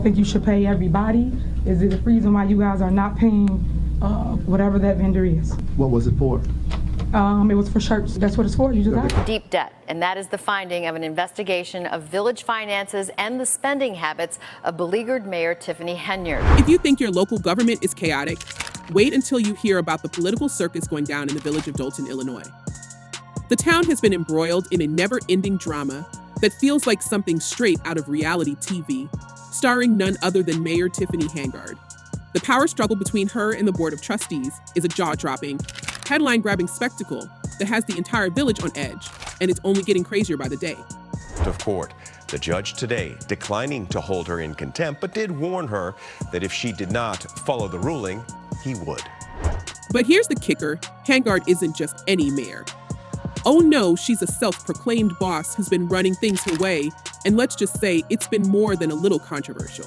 think you should pay everybody. Is it the reason why you guys are not paying whatever that vendor is? What was it for? It was for shirts. That's what it's for. You just got it. Deep debt, and that is the finding of an investigation of village finances and the spending habits of beleaguered Mayor Tiffany Henyard. If you think your local government is chaotic, wait until you hear about the political circus going down in the Village of Dolton, Illinois. The town has been embroiled in a never-ending drama that feels like something straight out of reality TV, starring none other than Mayor Tiffany Henyard. The power struggle between her and the Board of Trustees is a jaw-dropping, headline-grabbing spectacle that has the entire village on edge, and it's only getting crazier by the day. Of court, the judge today declining to hold her in contempt, but did warn her that if she did not follow the ruling, he would. But here's the kicker, Henyard isn't just any mayor. Oh no, she's a self-proclaimed boss who's been running things her way, and let's just say it's been more than a little controversial.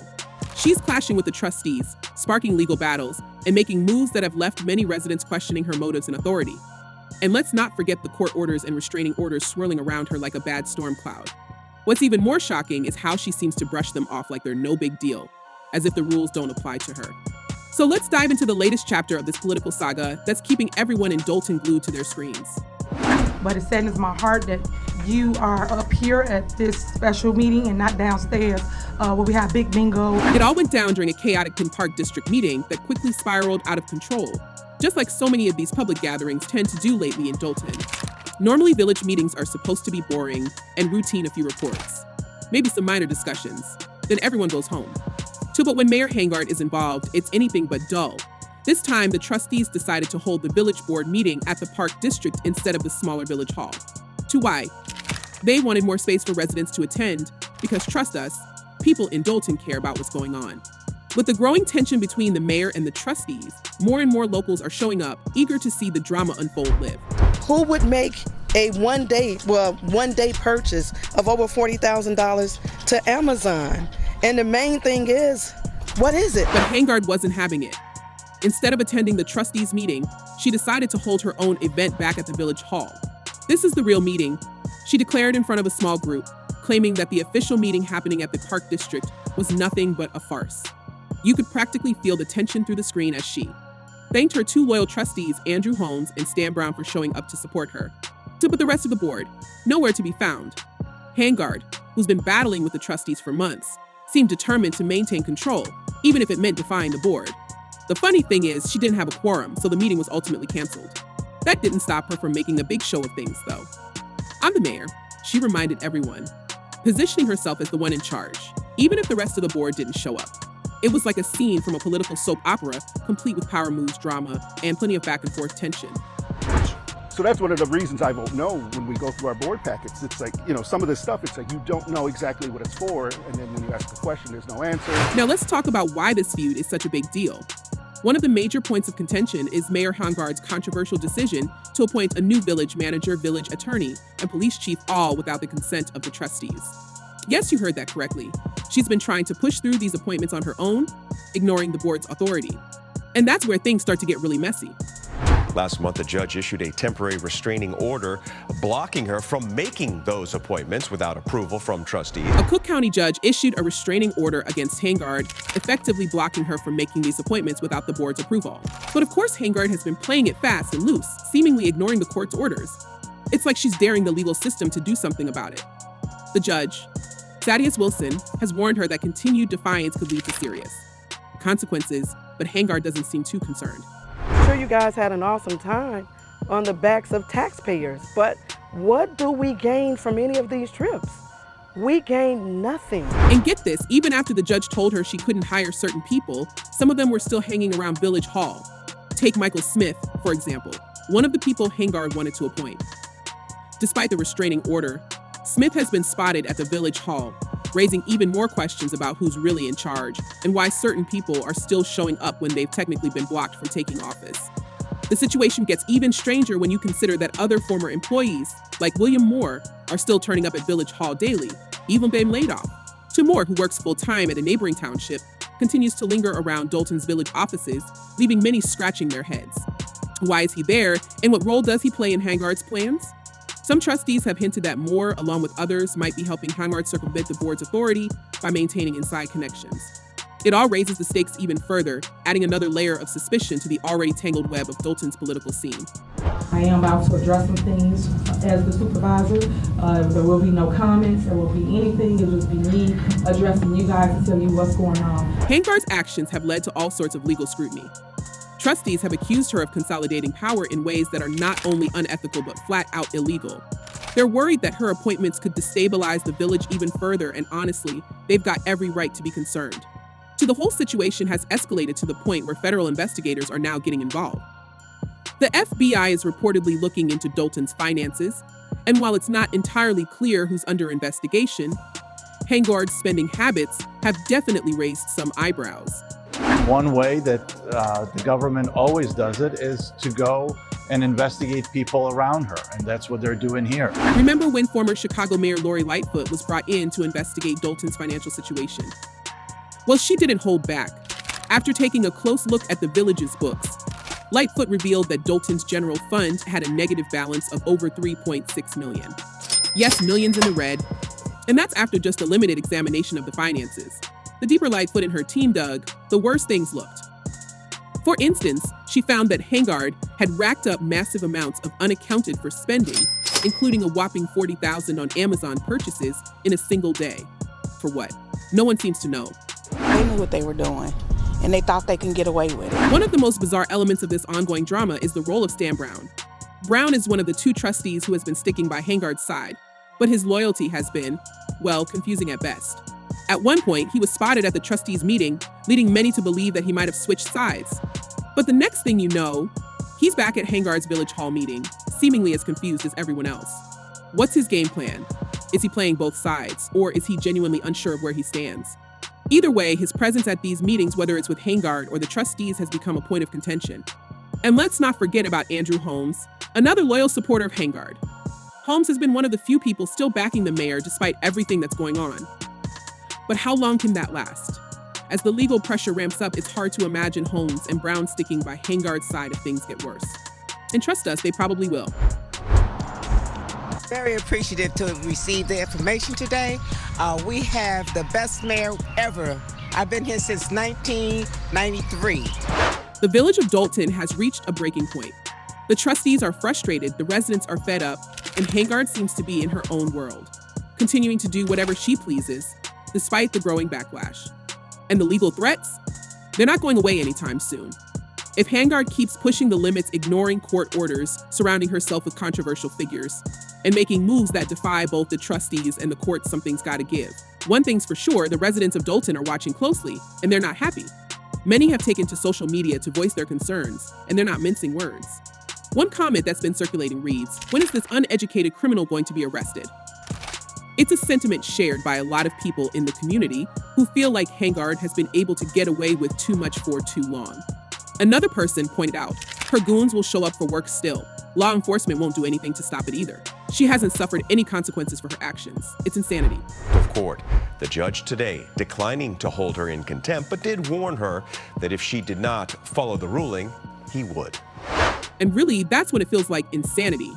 She's clashing with the trustees, sparking legal battles, and making moves that have left many residents questioning her motives and authority. And let's not forget the court orders and restraining orders swirling around her like a bad storm cloud. What's even more shocking is how she seems to brush them off like they're no big deal, as if the rules don't apply to her. So let's dive into the latest chapter of this political saga that's keeping everyone in Dolton glued to their screens. But it saddens my heart that you are up here at this special meeting and not downstairs where we have big bingo. It all went down during a chaotic Penn Park district meeting that quickly spiraled out of control, just like so many of these public gatherings tend to do lately in Dolton. Normally, village meetings are supposed to be boring and routine, a few reports, maybe some minor discussions, then everyone goes home. But when Mayor Henyard is involved, it's anything but dull. This time, the trustees decided to hold the village board meeting at the Park District instead of the smaller village hall. Why? They wanted more space for residents to attend because, trust us, people in Dolton care about what's going on. With the growing tension between the mayor and the trustees, more and more locals are showing up, eager to see the drama unfold live. Who would make a one-day purchase of over $40,000 to Amazon? And the main thing is, what is it? But Henyard wasn't having it. Instead of attending the trustees' meeting, she decided to hold her own event back at the village hall. This is the real meeting, she declared in front of a small group, claiming that the official meeting happening at the Park District was nothing but a farce. You could practically feel the tension through the screen as she thanked her two loyal trustees, Andrew Holmes and Stan Brown, for showing up to support her. But the rest of the board, nowhere to be found. Henyard, who's been battling with the trustees for months, seemed determined to maintain control, even if it meant defying the board. The funny thing is, she didn't have a quorum, so the meeting was ultimately canceled. That didn't stop her from making a big show of things, though. I'm the mayor, she reminded everyone, positioning herself as the one in charge, even if the rest of the board didn't show up. It was like a scene from a political soap opera, complete with power moves, drama, and plenty of back and forth tension. So that's one of the reasons I vote no when we go through our board packets. It's like, some of this stuff, it's like you don't know exactly what it's for, and then when you ask a question, there's no answer. Now let's talk about why this feud is such a big deal. One of the major points of contention is Mayor Henyard's controversial decision to appoint a new village manager, village attorney, and police chief, all without the consent of the trustees. Yes, you heard that correctly. She's been trying to push through these appointments on her own, ignoring the board's authority. And that's where things start to get really messy. Last month, a judge issued a temporary restraining order blocking her from making those appointments without approval from trustees. A Cook County judge issued a restraining order against Henyard, effectively blocking her from making these appointments without the board's approval. But of course, Henyard has been playing it fast and loose, seemingly ignoring the court's orders. It's like she's daring the legal system to do something about it. The judge, Thaddeus Wilson, has warned her that continued defiance could lead to serious consequences, but Henyard doesn't seem too concerned. I'm sure you guys had an awesome time on the backs of taxpayers, but what do we gain from any of these trips? We gain nothing. And get this, even after the judge told her she couldn't hire certain people, some of them were still hanging around Village Hall. Take Michael Smith, for example, one of the people Henyard wanted to appoint. Despite the restraining order, Smith has been spotted at the Village Hall, raising even more questions about who's really in charge and why certain people are still showing up when they've technically been blocked from taking office. The situation gets even stranger when you consider that other former employees, like William Moore, are still turning up at Village Hall daily, even being laid off. Moore, who works full-time at a neighboring township, continues to linger around Dolton's village offices, leaving many scratching their heads. Why is he there, and what role does he play in Henyard's plans? Some trustees have hinted that Moore, along with others, might be helping Henyard circumvent the board's authority, by maintaining inside connections. It all raises the stakes even further, adding another layer of suspicion to the already tangled web of Dolton's political scene. I am about to address some things as the supervisor. There will be no comments, there will be anything, it'll just be me addressing you guys to tell you what's going on. Henyard's actions have led to all sorts of legal scrutiny. Trustees have accused her of consolidating power in ways that are not only unethical but flat out illegal. They're worried that her appointments could destabilize the village even further, and honestly, they've got every right to be concerned. The whole situation has escalated to the point where federal investigators are now getting involved. The FBI is reportedly looking into Dolton's finances, and while it's not entirely clear who's under investigation, Henyard's spending habits have definitely raised some eyebrows. One way that the government always does it is to go and investigate people around her, and that's what they're doing here. Remember when former Chicago Mayor Lori Lightfoot was brought in to investigate Dolton's financial situation? Well, she didn't hold back. After taking a close look at the village's books, Lightfoot revealed that Dolton's general fund had a negative balance of over $3.6 million. Yes, millions in the red, and that's after just a limited examination of the finances. The deeper Lightfoot and her team dug, the worse things looked. For instance, she found that Henyard had racked up massive amounts of unaccounted for spending, including a whopping $40,000 on Amazon purchases in a single day. For what? No one seems to know. They knew what they were doing, and they thought they can get away with it. One of the most bizarre elements of this ongoing drama is the role of Stan Brown. Brown is one of the two trustees who has been sticking by Henyard's side, but his loyalty has been, well, confusing at best. At one point, he was spotted at the trustees' meeting, leading many to believe that he might have switched sides. But the next thing you know, he's back at Henyard's Village Hall meeting, seemingly as confused as everyone else. What's his game plan? Is he playing both sides, or is he genuinely unsure of where he stands? Either way, his presence at these meetings, whether it's with Henyard or the trustees, has become a point of contention. And let's not forget about Andrew Holmes, another loyal supporter of Henyard. Holmes has been one of the few people still backing the mayor despite everything that's going on. But how long can that last? As the legal pressure ramps up, it's hard to imagine Holmes and Brown sticking by Henyard's side if things get worse. And trust us, they probably will. Very appreciative to receive the information today. We have the best mayor ever. I've been here since 1993. The Village of Dolton has reached a breaking point. The trustees are frustrated, the residents are fed up, and Henyard seems to be in her own world, continuing to do whatever she pleases, despite the growing backlash. And the legal threats? They're not going away anytime soon. If Henyard keeps pushing the limits, ignoring court orders, surrounding herself with controversial figures, and making moves that defy both the trustees and the courts, something's gotta give. One thing's for sure, the residents of Dolton are watching closely, and they're not happy. Many have taken to social media to voice their concerns, and they're not mincing words. One comment that's been circulating reads, "When is this uneducated criminal going to be arrested?" It's a sentiment shared by a lot of people in the community who feel like Henyard has been able to get away with too much for too long. Another person pointed out, her goons will show up for work still. Law enforcement won't do anything to stop it either. She hasn't suffered any consequences for her actions. It's insanity. Of court, the judge today declining to hold her in contempt, but did warn her that if she did not follow the ruling, he would. And really, that's when it feels like insanity.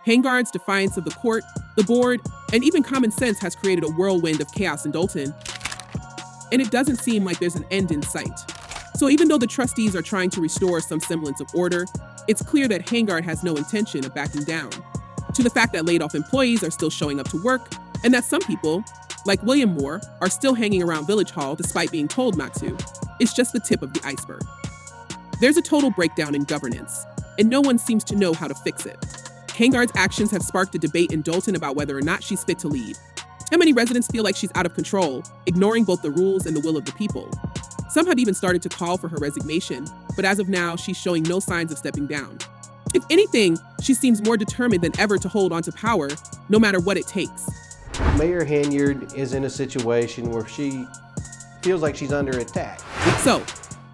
Henyard's defiance of the court, the board, and even common sense has created a whirlwind of chaos in Dolton. And it doesn't seem like there's an end in sight. So even though the trustees are trying to restore some semblance of order, it's clear that Henyard has no intention of backing down. To the fact that laid-off employees are still showing up to work, and that some people, like William Moore, are still hanging around Village Hall despite being told not to, it's just the tip of the iceberg. There's a total breakdown in governance, and no one seems to know how to fix it. Henyard's actions have sparked a debate in Dolton about whether or not she's fit to lead. How many residents feel like she's out of control, ignoring both the rules and the will of the people? Some have even started to call for her resignation, but as of now, she's showing no signs of stepping down. If anything, she seems more determined than ever to hold onto power, no matter what it takes. Mayor Henyard is in a situation where she feels like she's under attack. So,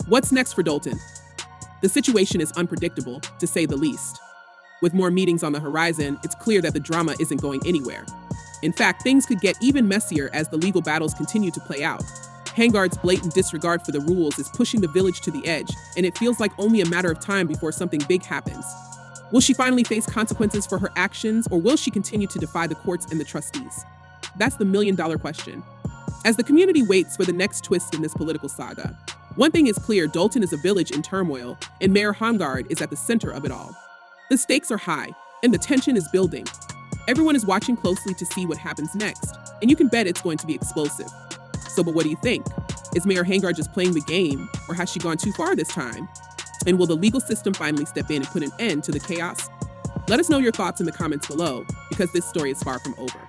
what's next for Dolton? The situation is unpredictable, to say the least. With more meetings on the horizon, it's clear that the drama isn't going anywhere. In fact, things could get even messier as the legal battles continue to play out. Henyard's blatant disregard for the rules is pushing the village to the edge, and it feels like only a matter of time before something big happens. Will she finally face consequences for her actions, or will she continue to defy the courts and the trustees? That's the million-dollar question. As the community waits for the next twist in this political saga, one thing is clear: Dolton is a village in turmoil, and Mayor Henyard is at the center of it all. The stakes are high, and the tension is building. Everyone is watching closely to see what happens next, and you can bet it's going to be explosive. So, but what do you think? Is Mayor Henyard just playing the game, or has she gone too far this time? And will the legal system finally step in and put an end to the chaos? Let us know your thoughts in the comments below, because this story is far from over.